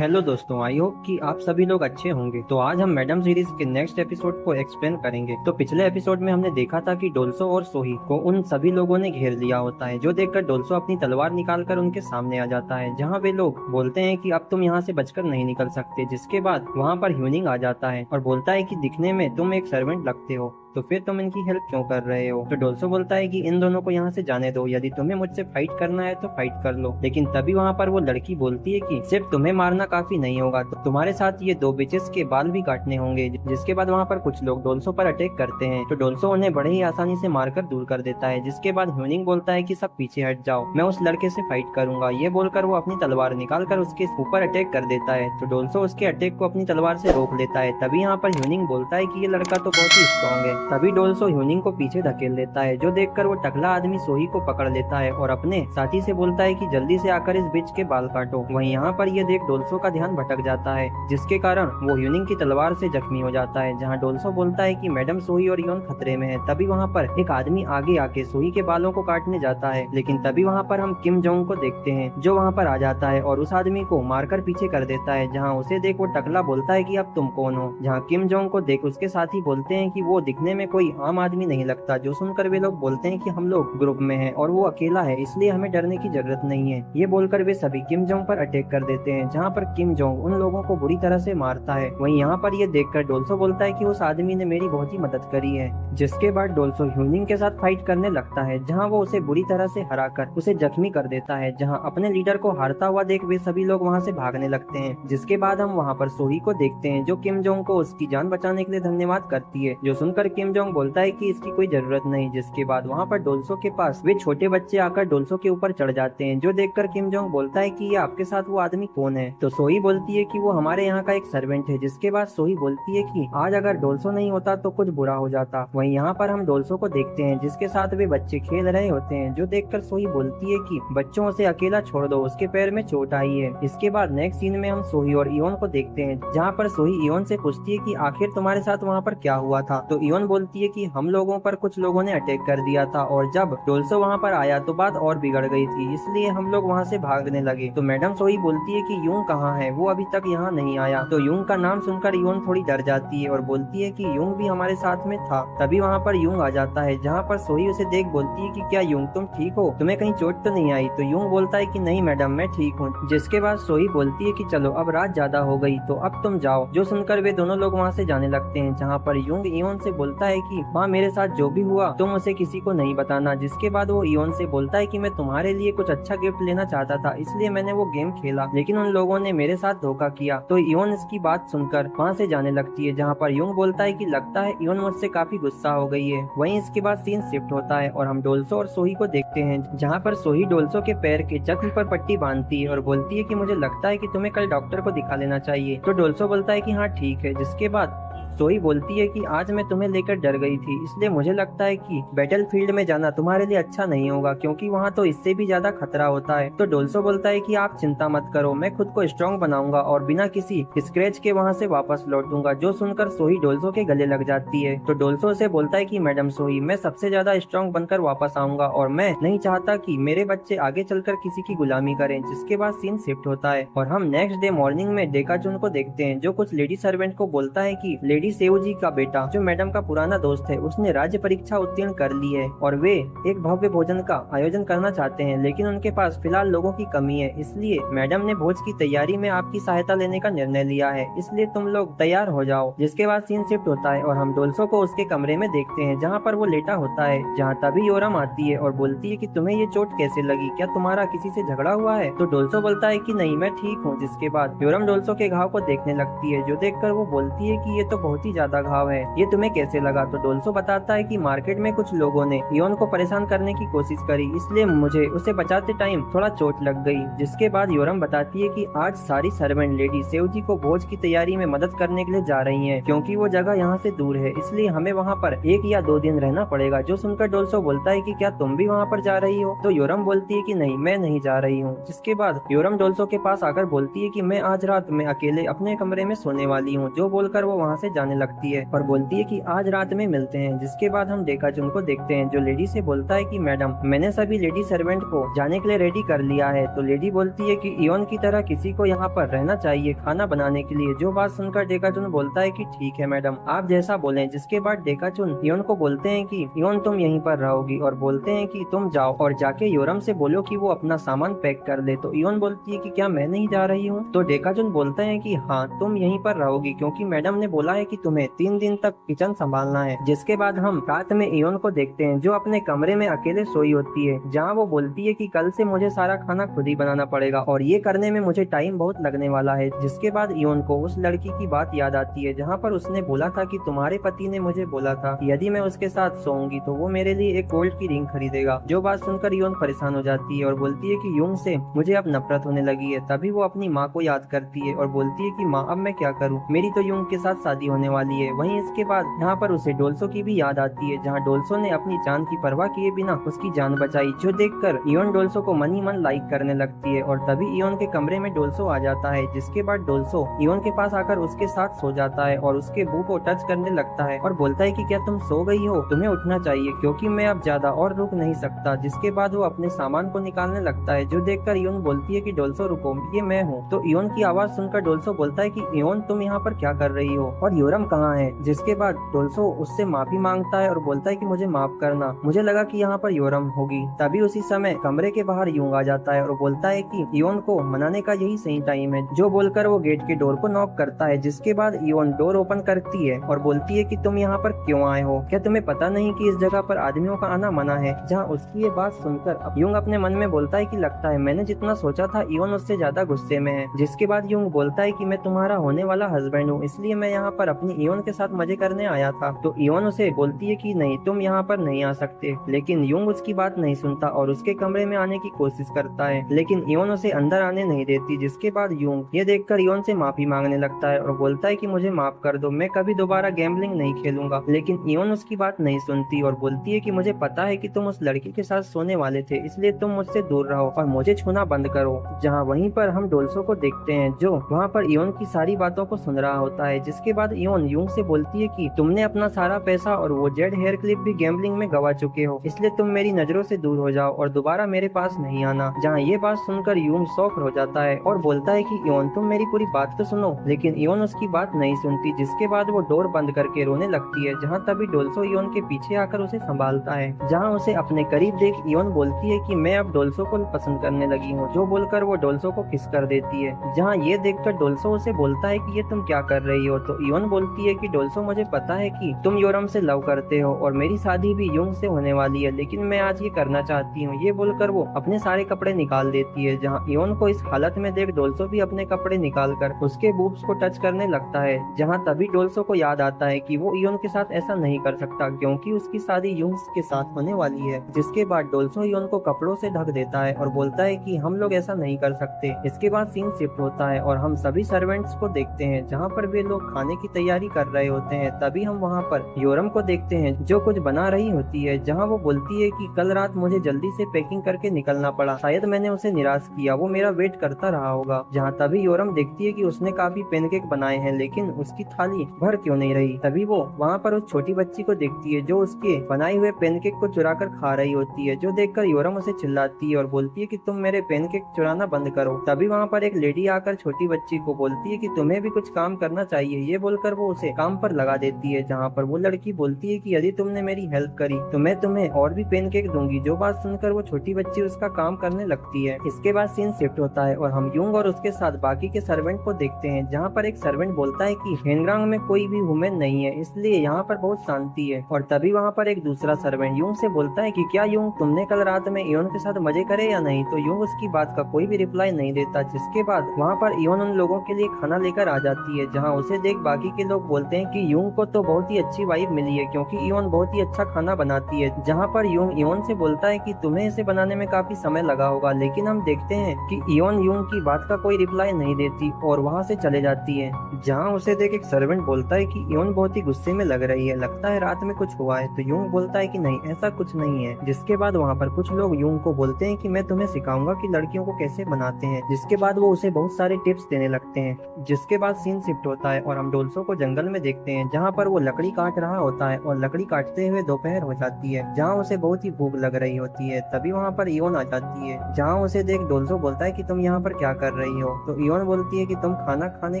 Hello दोस्तों, I hope कि आप सभी लोग अच्छे होंगे। तो आज हम मैडम सीरीज के नेक्स्ट एपिसोड को एक्सप्लेन करेंगे। तो पिछले एपिसोड में हमने देखा था कि डोल्सो और सोही को उन सभी लोगों ने घेर लिया होता है, जो देखकर डोल्सो अपनी तलवार निकालकर उनके सामने आ जाता है, जहां वे लोग बोलते हैं कि अब तुम यहाँ से बचकर नहीं निकल सकते। जिसके बाद वहाँ पर ह्यूनिंग आ जाता है और बोलता है कि दिखने में तुम एक सर्वेंट लगते हो, तो फिर तुम इनकी हेल्प क्यों कर रहे हो। तो डोल्सो बोलता है कि इन दोनों को यहाँ से जाने दो, यदि तुम्हें मुझसे फाइट करना है तो फाइट कर लो। लेकिन तभी वहाँ पर वो लड़की बोलती है कि सिर्फ तुम्हें मारना काफी नहीं होगा, तो तुम्हारे साथ ये दो बिचेस के बाल भी काटने होंगे। जिसके बाद वहाँ पर कुछ लोग डोल्सो पर अटैक करते हैं, तो डोल्सो उन्हें बड़े ही आसानी से मारकर दूर कर देता है। जिसके बाद ह्यूनिंग बोलता है कि सब पीछे हट जाओ, मैं उस लड़के से फाइट करूंगा। ये बोलकर वो अपनी तलवार निकाल कर उसके ऊपर अटैक कर देता है, तो डोल्सो उसके अटैक को अपनी तलवार से रोक लेता है। तभी यहाँ पर ह्यूनिंग बोलता है कि ये लड़का तो बहुत ही स्ट्रॉन्ग है। तभी डोल्सो ह्यूनिंग को पीछे धकेल देता है, जो देखकर वो टकला आदमी सोही को पकड़ लेता है और अपने साथी से बोलता है कि जल्दी से आकर इस बिच के बाल काटो। वहीं यहाँ पर ये देख डोल्सो का ध्यान भटक जाता है, जिसके कारण वो ह्यूनिंग की तलवार से जख्मी हो जाता है। जहाँ डोल्सो बोलता है कि मैडम सोही और योन खतरे में है। तभी वहाँ पर एक आदमी आगे आके सोही के बालों को काटने जाता है, लेकिन तभी वहाँ पर हम किम जोंग को देखते हैं, जो वहाँ पर आ जाता है और उस आदमी को मारकर पीछे कर देता है। जहाँ उसे देख वो टकला बोलता है कि अब तुम कौन हो। जहाँ किम जोंग को देख उसके साथी बोलते हैं कि वो दिखने में कोई आम आदमी नहीं लगता। जो सुनकर वे लोग बोलते हैं कि हम लोग ग्रुप में हैं और वो अकेला है, इसलिए हमें डरने की जरूरत नहीं है। ये बोलकर वे सभी किम जोंग पर अटैक कर देते हैं, जहाँ पर किम जोंग उन लोगों को बुरी तरह से मारता है। वहीं यहाँ पर ये देखकर डोल्सो बोलता है कि उस आदमी ने मेरी बहुत ही मदद करी है। जिसके बाद डोल्सो ह्यूनिंग के साथ फाइट करने लगता है, जहाँ वो उसे बुरी तरह से हराकर उसे जख्मी कर देता है। जहाँ अपने लीडर को हारता हुआ देख वे सभी लोग वहाँ से भागने लगते हैं। जिसके बाद हम वहाँ पर सोही को देखते हैं, जो किम जोंग को उसकी जान बचाने के लिए धन्यवाद करती है। जो सुनकर किम जोंग बोलता है कि इसकी कोई जरूरत नहीं। जिसके बाद वहाँ पर डोल्सो के पास वे छोटे बच्चे आकर डोल्सो के ऊपर चढ़ जाते हैं, जो देखकर किम जोंग बोलता है कि ये आपके साथ वो आदमी कौन है। तो सोही बोलती है कि वो हमारे यहाँ का एक सर्वेंट है। जिसके बाद सोही बोलती है कि आज अगर डोल्सो नहीं होता तो कुछ बुरा हो जाता। वहीं यहाँ पर हम डोल्सो को देखते हैं, जिसके साथ वे बच्चे खेल रहे होते हैं, जो देखकर सोही बोलती है कि बच्चों से अकेला छोड़ दो, उसके पैर में चोट आई है। इसके बाद नेक्स्ट सीन में हम सोही और इयोन को देखते हैं, जहाँ पर सोही इयोन से पूछती है कि आखिर तुम्हारे साथ वहाँ पर क्या हुआ था। तो इयोन बोलती है कि हम लोगों पर कुछ लोगों ने अटैक कर दिया था और जब डोल्सो वहाँ पर आया तो बात और बिगड़ गई थी, इसलिए हम लोग वहाँ से भागने लगे। तो मैडम सोही बोलती है कि यूंग कहाँ है, वो अभी तक यहाँ नहीं आया। तो यूंग का नाम सुनकर इयोन थोड़ी डर जाती है और बोलती है कि यूंग भी हमारे साथ में था। तभी वहाँ पर यूंग आ जाता है, जहाँ पर सोही उसे देख बोलती है कि क्या यूंग तुम ठीक हो, तुम्हें कहीं चोट तो नहीं आई। तो यूंग बोलता है कि नहीं मैडम मैं ठीक हूँ। जिसके बाद सोही बोलती है कि चलो अब रात ज्यादा हो गई तो अब तुम जाओ। जो सुनकर वे दोनों लोग वहाँ से जाने लगते हैं, जहाँ पर यूंग इयोन से बोलता है कि माँ मेरे साथ जो भी हुआ तुम उसे किसी को नहीं बताना। जिसके बाद वो इयोन से बोलता है कि मैं तुम्हारे लिए कुछ अच्छा गिफ्ट लेना चाहता था, इसलिए मैंने वो गेम खेला, लेकिन उन लोगों ने मेरे साथ धोखा किया। तो इयोन इसकी बात सुनकर वहाँ से जाने लगती है, जहाँ पर यूंग बोलता है कि लगता है इयोन मुझसे काफी गुस्सा हो गई है। वहीं इसके बाद सीन शिफ्ट होता है और हम डोल्सो और सोही को देखते हैं, जहाँ पर सोही डोल्सो के पैर के जख्म पर पट्टी बांधती है और बोलती है कि मुझे लगता है कि तुम्हें कल डॉक्टर को दिखा लेना चाहिए। तो डोल्सो बोलता है कि हाँ ठीक है। जिसके बाद सोही बोलती है कि आज मैं तुम्हें लेकर डर गई थी, इसलिए मुझे लगता है कि बैटलफील्ड में जाना तुम्हारे लिए अच्छा नहीं होगा, क्योंकि वहाँ तो इससे भी ज्यादा खतरा होता है। तो डोल्सो बोलता है कि आप चिंता मत करो, मैं खुद को स्ट्रॉन्ग बनाऊंगा और बिना किसी स्क्रैच के वहाँ से वापस लौटूंगा। जो सुनकर सोही डोल्सो के गले लग जाती है। तो डोल्सो से बोलता है कि मैडम सोही मैं सबसे ज्यादा स्ट्रॉन्ग बनकर वापस आऊंगा और मैं नहीं चाहता कि मेरे बच्चे आगे चलकर किसी की गुलामी करें। जिसके बाद सीन शिफ्ट होता है और हम नेक्स्ट डे मॉर्निंग में डेकाचुन को देखते हैं, जो कुछ लेडी सर्वेंट को बोलता है कि लेडी सेओजी का बेटा जो मैडम का पुराना दोस्त है, उसने राज्य परीक्षा उत्तीर्ण कर ली है और वे एक भव्य भोजन का आयोजन करना चाहते हैं, लेकिन उनके पास फिलहाल लोगों की कमी है, इसलिए मैडम ने भोज की तैयारी में आपकी सहायता लेने का निर्णय लिया है, इसलिए तुम लोग तैयार हो जाओ। जिसके बाद सीन शिफ्ट होता है और हम डोल्सो को उसके कमरे में देखते हैं, जहाँ पर वो लेटा होता है। जहाँ तभी योरम आती है और बोलती है कि तुम्हें ये चोट कैसे लगी, क्या तुम्हारा किसी से झगड़ा हुआ है। तो डोल्सो बोलता है कि नहीं मैं ठीक हूँ। जिसके बाद योरम डोल्सो के घाव को देखने लगती है, जो देखकर वो बोलती है कि ये तो बहुत ही ज्यादा घाव है, ये तुम्हें कैसे लगा। तो डोल्सो बताता है कि मार्केट में कुछ लोगों ने इयोन को परेशान करने की कोशिश करी, इसलिए मुझे उसे बचाते टाइम थोड़ा चोट लग गई। जिसके बाद योरम बताती है कि आज सारी सर्वेंट लेडी सेवजी को भोज की तैयारी में मदद करने के लिए जा रही हैं, क्योंकि वो जगह यहाँ से दूर है, इसलिए हमें वहाँ पर 1 या 2 दिन रहना पड़ेगा। जो सुनकर डोल्सो बोलता है कि क्या तुम भी वहाँ पर जा रही हो। तो योरम बोलती है कि नहीं मैं नहीं जा रही हूँ। जिसके बाद योरम डोल्सो के पास आकर बोलती है कि मैं आज रात में अकेले अपने कमरे में सोने वाली हूँ। जो बोलकर वो वहाँ से जाने लगती है और बोलती है कि आज रात में मिलते हैं। जिसके बाद हम डेकाचुन को देखते हैं जो लेडी से बोलता है कि मैडम, मैंने सभी लेडी सर्वेंट को जाने के लिए रेडी कर लिया है। तो लेडी बोलती है कि इयोन की तरह किसी को यहाँ पर रहना चाहिए खाना बनाने के लिए। जो बात सुनकर डेकाचुन बोलता है कि ठीक है मैडम, आप जैसा बोलें। जिसके बाद डेकाचुन इयोन को बोलते हैं कि इयोन तुम यहीं पर रहोगी और बोलते हैं कि तुम जाओ और जाके योरम से बोलो कि वो अपना सामान पैक कर ले। तो इयोन बोलती है कि क्या मैं नहीं जा रही हूँ? तो डेकाचुन बोलते हैं कि हाँ, तुम यहीं पर रहोगी क्योंकि मैडम ने बोला है कि तुम्हें 3 दिन तक किचन संभालना है। जिसके बाद हम रात में इयोन को देखते हैं जो अपने कमरे में अकेले सोई होती है, जहाँ वो बोलती है कि कल से मुझे सारा खाना खुद ही बनाना पड़ेगा और ये करने में मुझे टाइम बहुत लगने वाला है। जिसके बाद इयोन को उस लड़की की बात याद आती है जहाँ पर उसने बोला था कि तुम्हारे पति ने मुझे बोला था यदि मैं उसके साथ सोऊंगी तो वो मेरे लिए एक गोल्ड की रिंग खरीदेगा। जो बात सुनकर इयोन परेशान हो जाती है और बोलती है कि युंग से मुझे अब नफरत होने लगी है। तभी वो अपनी माँ को याद करती है और बोलती है कि माँ, अब मैं क्या करूँ, मेरी तो युंग के साथ शादी होने वाली है। वहीं इसके बाद यहाँ पर उसे डोल्सो की भी याद आती है जहाँ डोल्सो ने अपनी जान की परवाह किए बिना उसकी जान बचाई। जो देखकर इयोन डोल्सो को मन ही मन लाइक करने लगती है और तभी इयोन के कमरे में डोल्सो आ जाता है। जिसके बाद डोल्सो इयोन के पास आकर उसके साथ सो जाता है और उसके मुंह को टच करने लगता है और बोलता है कि क्या तुम सो गई हो, तुम्हें उठना चाहिए क्योंकि मैं अब ज्यादा और रुक नहीं सकता। जिसके बाद वो अपने सामान को निकालने लगता है। जो देखकर इयोन बोलती है कि डोल्सो रुको, ये मैं हूँ। तो इयोन की आवाज सुनकर डोल्सो बोलता है कि इयोन तुम यहाँ पर क्या कर रही हो और योरम कहाँ है? जिसके बाद डोल्सो उससे माफी मांगता है और बोलता है कि मुझे माफ करना, मुझे लगा कि यहाँ पर योरम होगी। तभी उसी समय कमरे के बाहर युंग आ जाता है और बोलता है कि इयोन को मनाने का यही सही टाइम है। जो बोलकर वो गेट के डोर को नॉक करता है। जिसके बाद इयोन डोर ओपन करती है और बोलती है कि तुम यहाँ पर क्यों आए हो? क्या तुम्हें पता नहीं कि इस जगह पर आदमियों का आना मना है? जहाँ उसकी ये बात सुनकर युंग अपने मन में बोलता है कि लगता है मैंने जितना सोचा था इयोन उससे ज्यादा गुस्से में है। जिसके बाद युंग बोलता है कि मैं तुम्हारा होने वाला हस्बैंड हूँ, इसलिए मैं यहाँ पर अपनी इयोन के साथ मजे करने आया था। तो इयोन उसे बोलती है कि नहीं, तुम यहाँ पर नहीं आ सकते। लेकिन युंग उसकी बात नहीं सुनता और उसके कमरे में आने की कोशिश करता है, लेकिन इयोन उसे अंदर आने नहीं देती। जिसके बाद युंग ये देखकर इयोन से माफी मांगने लगता है और बोलता है कि मुझे माफ कर दो, मैं कभी दोबारा गैम्बलिंग नहीं खेलूंगा। लेकिन इयोन उसकी बात नहीं सुनती और बोलती है कि मुझे पता है कि तुम उस लड़की के साथ सोने वाले थे, इसलिए तुम मुझसे दूर रहो और मुझे छूना बंद करो। जहाँ वहीं पर हम डोल्सो को देखते हैं जो वहाँ पर इयोन की सारी बातों को सुन रहा होता है। जिसके बाद इयोन युंग से बोलती है कि तुमने अपना सारा पैसा और वो जेड हेयर क्लिप भी गैम्बलिंग में गवा चुके हो, इसलिए तुम मेरी नजरों से दूर हो जाओ और दोबारा मेरे पास नहीं आना। जहाँ ये बात सुनकर युंग शॉक हो जाता है और बोलता है कि इयोन तुम मेरी पूरी बात तो सुनो। लेकिन इयोन उसकी बात नहीं सुनती। जिसके बाद वो डोर बंद करके रोने लगती है। जहाँ तभी डोल्सो इयोन के पीछे आकर उसे संभालता है। जहाँ उसे अपने करीब देख इयोन बोलती है कि मैं अब डोल्सो को पसंद करने लगी हूँ। जो बोलकर वो डोल्सो को किस कर देती है। जहाँ ये देखकर डोल्सो उसे बोलता है कि ये तुम क्या कर रही हो? तो इयोन बोलती है कि डोल्सो मुझे पता है कि तुम योरम से लव करते हो और मेरी शादी भी युंग से होने वाली है, लेकिन मैं आज ये करना चाहती हूँ। ये बोलकर वो अपने सारे कपड़े निकाल देती है। जहाँ इयोन को इस हालत में देख डोल्सो भी अपने कपड़े निकालकर उसके बूब्स को टच करने लगता है। जहाँ तभी डोल्सो को याद आता है कि वो इयोन के साथ ऐसा नहीं कर सकता क्योंकि उसकी शादी युंग के साथ होने वाली है। जिसके बाद डोल्सो इयोन को कपड़ों से ढक देता है और बोलता है कि हम लोग ऐसा नहीं कर सकते। इसके बाद सीन शिफ्ट होता है और हम सभी सर्वेंट्स को देखते हैं जहाँ पर वे लोग खाने की तैयारी कर रहे होते हैं। तभी हम वहाँ पर योरम को देखते हैं जो कुछ बना रही होती है। जहाँ वो बोलती है कि कल रात मुझे जल्दी से पैकिंग करके निकलना पड़ा, शायद मैंने उसे निराश किया, वो मेरा वेट करता रहा होगा। जहाँ तभी योरम देखती है कि उसने काफी पैनकेक बनाए हैं लेकिन उसकी थाली भर क्यों नहीं रही। तभी वो वहाँ पर उस छोटी बच्ची को देखती है जो उसके बनाए हुए पैनकेक को चुरा कर खा रही होती है। जो देखकर योरम उसे चिल्लाती है और बोलती है कि तुम मेरे पैनकेक चुराना बंद करो। तभी वहाँ पर एक लेडी आकर छोटी बच्ची को बोलती है कि तुम्हें भी कुछ काम करना चाहिए। ये बोलकर वो उसे काम पर लगा देती है। जहाँ पर वो लड़की बोलती है कि यदि तुमने मेरी हेल्प करी तो मैं तुम्हें और भी पैनकेक दूंगी। जो बात सुनकर वो छोटी बच्ची उसका काम करने लगती है। इसके बाद सीन शिफ्ट होता है और हम युंग और उसके साथ बाकी के सर्वेंट को देखते हैं। जहाँ पर एक सर्वेंट बोलता है कि हेनग्रांग में कोई भी वुमेन नहीं है, इसलिए यहाँ पर बहुत शांति है। और तभी वहाँ पर एक दूसरा सर्वेंट युंग से बोलता है कि क्या युंग तुमने कल रात में इयोन के साथ मजे करे या नहीं? तो युंग उसकी बात का कोई भी रिप्लाई नहीं देता। जिसके बाद वहाँ पर इयोन उन लोगों के लिए खाना लेकर आ जाती है। जहाँ उसे देख बाकी के लोग बोलते हैं कि युंग को तो बहुत ही अच्छी वाइफ मिली है क्योंकि इयोन बहुत ही अच्छा खाना बनाती है। जहाँ पर युंग इयोन से बोलता है कि तुम्हें इसे बनाने में काफी समय लगा होगा, लेकिन हम देखते हैं कि इयोन युंग की बात का कोई रिप्लाई नहीं देती और वहाँ से चले जाती है। जहाँ उसे देख एक सर्वेंट बोलता है कि इयोन बहुत ही गुस्से में लग रही है, लगता है रात में कुछ हुआ है। तो युंग बोलता है कि नहीं, ऐसा कुछ नहीं है। जिसके बाद वहाँ पर कुछ लोग युंग को बोलते हैं कि मैं तुम्हें सिखाऊंगा कि लड़कियों को कैसे बनाते हैं। जिसके बाद वो उसे बहुत सारे टिप्स देने लगते हैं। जिसके बाद सीन शिफ्ट होता है और हम डोल्सो को जंगल में देखते हैं जहाँ पर वो लकड़ी काट रहा होता है और लकड़ी काटते हुए दोपहर हो जाती है जहाँ उसे बहुत ही भूख लग रही होती है। तभी वहाँ पर इयोन आ जाती है जहाँ उसे देख डोल्सो बोलता है कि तुम यहाँ पर क्या कर रही हो। तो इयोन बोलती है कि तुम खाना खाने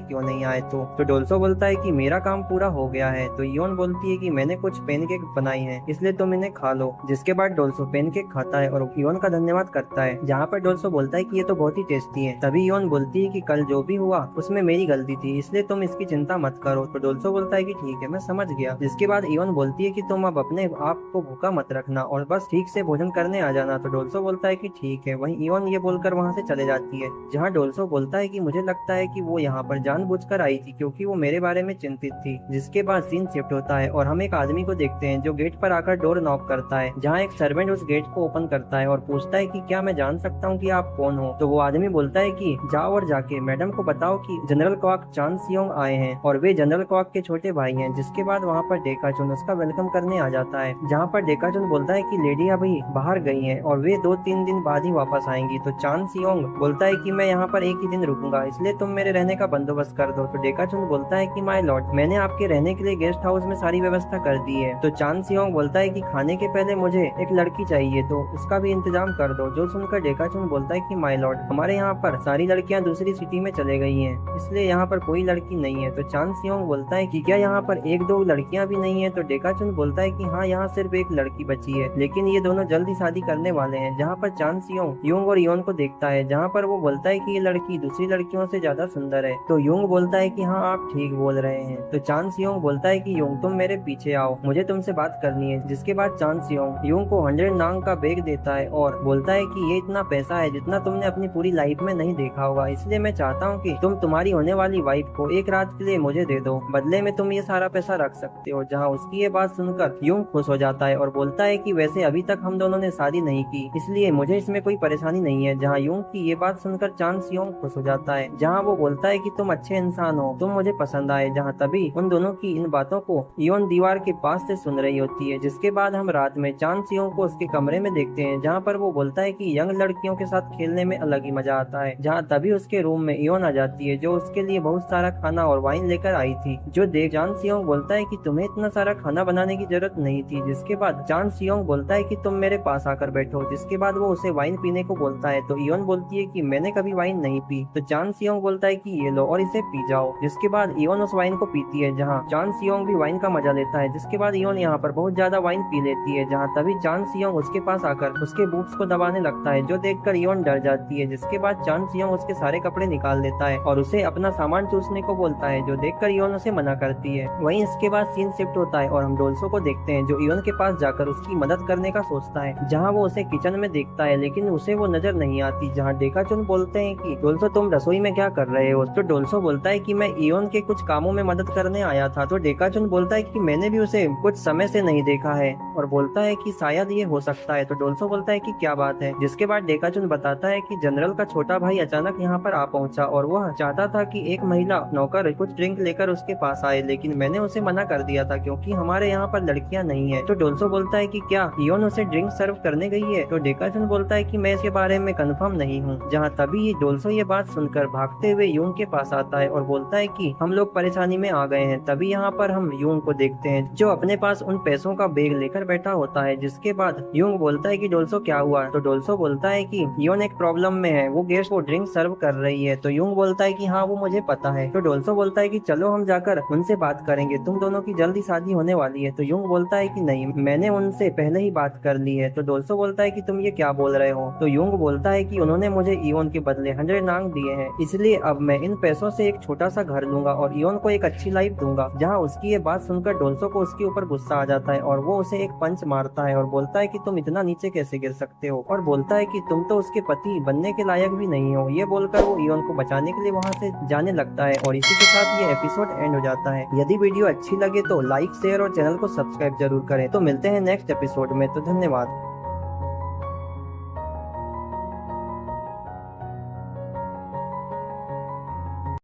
क्यों नहीं आए। तो डोल्सो बोलता है कि मेरा काम पूरा हो गया है। तो इयोन बोलती है कि मैंने कुछ पेनकेक बनाई है इसलिए तुम इन्हें खा लो। जिसके बाद डोल्सो पेनकेक खाता है और इयोन का धन्यवाद करता है जहाँ पर डोल्सो बोलता है कि ये तो बहुत ही टेस्टी है। तभी इयोन बोलती है कि कल जो भी हुआ उसमें मेरी गलती थी इसलिए तुम इसकी चिंता मत करो। तो डोल्सो बोलता है कि ठीक है मैं समझ गया। जिसके बाद इयोन बोलती है कि तुम अब अपने आप को भूखा मत रखना और बस ठीक से भोजन करने आ जाना। तो डोल्सो बोलता है कि ठीक है। वहीं इयोन ये बोलकर वहाँ से चले जाती है जहाँ डोल्सो बोलता है कि मुझे लगता है कि वो यहाँ पर जानबूझकर आई थी क्योंकि वो मेरे बारे में चिंतित थी। जिसके बाद सीन शिफ्ट होता है और हम एक आदमी को देखते हैं जो गेट पर आकर डोर नॉक करता है जहाँ एक सर्वेंट उस गेट को ओपन करता है और पूछता है कि क्या मैं जान सकता हूँ कि आप कौन हो। तो वो आदमी बोलता है कि जाओ और जाके मैडम को बताओ कि जनरल क्वाक चान सियोंग आए हैं और वे जनरल क्वाक के छोटे भाई हैं। जिसके बाद वहाँ पर डेकाचुन उसका वेलकम करने आ जाता है जहाँ पर डेकाचुन बोलता है कि लेडी अभी बाहर गई हैं और वे 2-3 दिन बाद ही वापस आएंगी। तो चान सियोंग बोलता है कि मैं यहाँ पर एक ही दिन रुकूंगा इसलिए तुम मेरे रहने का बंदोबस्त कर दो। तो डेकाचुन बोलता है कि माय लॉर्ड मैंने आपके रहने के लिए गेस्ट हाउस में सारी व्यवस्था कर दी है। तो चान सियोंग बोलता है कि खाने के पहले मुझे एक लड़की चाहिए तो उसका भी इंतजाम कर दो। जो सुनकर डेकाचुन बोलता है कि माय लॉर्ड हमारे यहाँ पर सारी लड़कियाँ दूसरी सिटी में चले गई हैं इसलिए यहाँ पर कोई लड़की नहीं है। तो चान सियोंग बोलता है कि क्या यहाँ पर 1-2 लड़कियाँ भी नहीं है। तो डेकाचुन बोलता है कि हाँ यहाँ सिर्फ एक लड़की बची है लेकिन ये दोनों जल्दी शादी करने वाले हैं। जहाँ पर चान सियोंग यूंग और इयोन को देखता है जहाँ पर वो बोलता है कि ये लड़की दूसरी लड़कियों से ज्यादा सुंदर है। तो यूंग बोलता है कि हाँ आप ठीक बोल रहे हैं। तो चान सियोंग बोलता है कि यूंग तुम मेरे पीछे आओ मुझे तुमसे बात करनी है। जिसके बाद चान सियोंग यूंग को 100 नांग का बैग देता है और बोलता है कि ये इतना पैसा है जितना तुमने अपनी पूरी लाइफ में नहीं देखा होगा इसलिए मैं चाहता हूँ कि तुम तुम्हारी होने वाली वाइफ को एक रात के लिए मुझे दे दो बदले में तुम ये सारा पैसा रख सकते हो। जहाँ उसकी ये बात सुनकर यूंग खुश हो जाता है और बोलता है कि वैसे अभी तक हम दोनों ने शादी नहीं की इसलिए मुझे इसमें कोई परेशानी नहीं है। जहाँ यूंग की ये बात सुनकर चान सियोंग खुश हो जाता है जहाँ वो बोलता है कि तुम अच्छे इंसान हो तुम मुझे पसंद आए। जहाँ तभी उन दोनों की इन बातों को इयोन दीवार के पास से सुन रही होती है। जिसके बाद हम रात में चान सियोंग को उसके कमरे में देखते हैं जहाँ पर वो बोलता है कि यंग लड़कियों के साथ खेलने में अलग ही मजा आता है। जहाँ तभी उसके रूम में इयोन आ जाती है जो उसके लिए बहुत सारा खाना और वाइन लेकर आई थी। जो देख चान सियोंग बोलता है कि तुम्हें इतना सारा खाना बनाने की जरूरत नहीं थी। जिसके बाद चान सियोंग बोलता है कि तुम मेरे पास आकर बैठो। जिसके बाद वो उसे वाइन पीने को बोलता है तो इयोन बोलती है कि मैंने कभी वाइन नहीं पी। तो चान सियोंग बोलता है कि ये लो और इसे पी जाओ। जिसके बाद इयोन उस वाइन को पीती है जहाँ चान सियोंग भी वाइन का मजा लेता है। जिसके बाद इयोन यहाँ पर बहुत ज्यादा वाइन पी लेती है जहाँ तभी चान सियोंग उसके पास आकर उसके बूट्स को दबाने लगता है जो देखकर इयोन डर जाती है। जिसके बाद चान सियोंग उसके सारे कपड़े निकाल देता है और उसे अपना सामान चूसने को बोलता है जो देखकर इयोन उसे मना करती है। वहीं इसके बाद सीन शिफ्ट होता है और हम डोल्सो को देखते हैं जो इयोन के पास जाकर उसकी मदद करने का सोचता है जहाँ वो उसे किचन में देखता है लेकिन उसे वो नजर नहीं आती। जहाँ डेकाचुन बोलते हैं कि डोल्सो तुम रसोई में क्या कर रहे हो। तो डोल्सो बोलता है कि मैं इयोन के कुछ कामों में मदद करने आया था। तो डेकाचुन बोलता है कि मैंने भी उसे कुछ समय से नहीं देखा है और बोलता है कि शायद ये हो सकता है। तो डोल्सो बोलता है कि क्या बात है। जिसके बाद डेकाचुन बताता है कि जनरल का छोटा भाई अचानक यहाँ पर आ पहुंचा और वह चाहता था कि एक महिला नौकर कुछ ड्रिंक लेकर उसके पास आए लेकिन मैंने उसे मना कर दिया था क्योंकि हमारे यहाँ पर लड़कियाँ नहीं है। तो डोल्सो बोलता है कि क्या इयोन उसे ड्रिंक सर्व करने गई है। तो डेकाचुन बोलता है कि मैं इसके बारे में कंफर्म नहीं हूँ। जहाँ तभी डोल्सो ये बात सुनकर भागते हुए यूंग के पास आता है और बोलता है कि हम लोग परेशानी में आ गए हैं। तभी यहाँ पर हम यूंग को देखते हैं जो अपने पास उन पैसों का बैग लेकर बैठा होता है। जिसके बाद यूंग बोलता है कि डोल्सो क्या हुआ। तो डोल्सो बोलता है कि इयोन एक प्रॉब्लम में है, वो गेस्ट को ड्रिंक सर्व कर रही है। तो यूंग बोलता है कि हाँ वो मुझे पता है। तो डोल्सो बोलता है कि चलो हम जाकर उनसे बात करेंगे, तुम दोनों की जल्दी शादी होने वाली है। तो यूंग बोलता है कि नहीं, मैंने उनसे पहले ही बात कर ली है। तो डोल्सो बोलता है कि तुम ये क्या बोल रहे हो। तो यूंग बोलता है कि उन्होंने मुझे इयोन के बदले 100 नांग दिए हैं, इसलिए अब मैं इन पैसों से एक छोटा सा घर लूंगा और इयोन को एक अच्छी लाइफ दूंगा। जहाँ उसकी ये बात सुनकर डोल्सो को उसके ऊपर गुस्सा आ जाता है और वो उसे एक पंच मारता है और बोलता है कि तुम इतना नीचे कैसे गिर सकते हो, और बोलता है कि तुम तो उसके पति बनने के लायक भी नहीं हो। ये बोलकर वो इयोन को बचाने के लिए वहाँ से जाने लगता है और इसी के साथ ये एपिसोड एंड हो जाता है। यदि वीडियो अच्छी लगे तो लाइक, शेयर और चैनल को सब्सक्राइब जरूर करें। तो मिलते हैं नेक्स्ट एपिसोड में। तो धन्यवाद।